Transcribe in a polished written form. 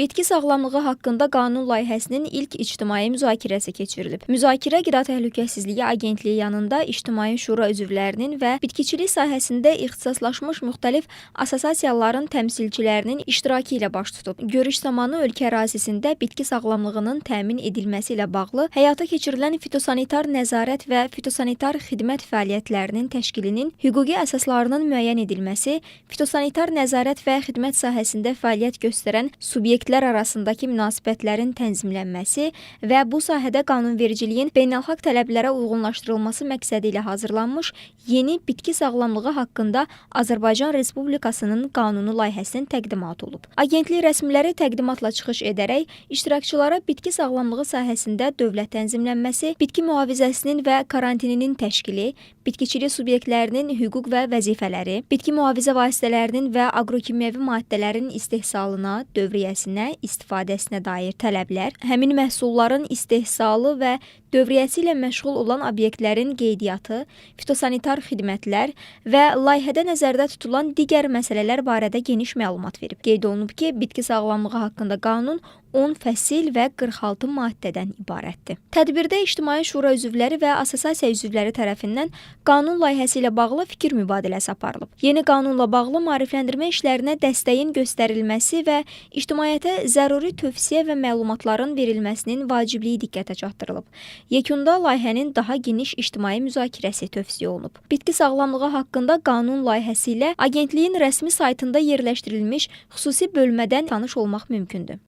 Bitki sağlamlığı haqqında qanun layihəsinin ilk ictimai müzakirəsi keçirilib. Müzakirə Qida Təhlükəsizliyi Agentliyi yanında İctimai Şura üzvlərinin və bitkiçilik sahəsində ixtisaslaşmış müxtəlif assosiasiyaların təmsilçilərinin iştirakı ilə baş tutub. Görüş zamanı ölkə ərazisində bitki sağlamlığının təmin edilməsi ilə bağlı həyata keçirilən fitosanitar nəzarət və fitosanitar xidmət fəaliyyətlərinin təşkilinin hüquqi əsaslarının müəyyən edilməsi, fitosanitar nəzarət və xidmət sahəsində fəaliyyət göstərən subyektlər arasındakı münasibətlərin tənzimlənməsi və bu sahədə qanunvericiliyin beynəlxalq tələblərə uyğunlaşdırılması məqsədi ilə hazırlanmış yeni bitki sağlamlığı haqqında Azərbaycan Respublikasının qanunu layihəsinin təqdimatı olub. Agentlik rəsmiləri təqdimatla çıxış edərək iştirakçılara bitki sağlamlığı sahəsində dövlət tənzimlənməsi, bitki mühafizəsinin və karantininin təşkili, bitkiçilik subyektlərinin hüquq və vəzifələri, bitki mühafizə vasitələrinin və aqrokimyəvi maddələrin istehsalına, dövriyyəsinə, istifadəsinə dair tələblər, həmin məhsulların istehsalı və dövriyyəsi ilə məşğul olan obyektlərin qeydiyyatı, fitosanitar xidmətlər və layihədə nəzərdə tutulan digər məsələlər barədə geniş məlumat verib. Qeyd olunub ki, bitki sağlamlığı haqqında qanun 10 fəsil və 46 maddədən ibarətdir. Tədbirdə İctimai Şura üzvləri və assosiasiya üzvləri tərəfindən qanun layihəsi ilə bağlı fikir mübadiləsi aparılıb. Yeni qanunla bağlı maarifləndirmə işlərinə dəstəyin göstərilməsi və ictimaiyyətə zəruri tövsiyə və məlumatların verilməsinin vacibliyi diqqətə çatdırılıb. Yekunda layihənin daha geniş ictimai müzakirəsi tövsiyə olunub. Bitki sağlamlığı haqqında qanun layihəsi ilə agentliyin rəsmi saytında yerləşdirilmiş xüsusi bölmədən tanış olmaq mümkündür.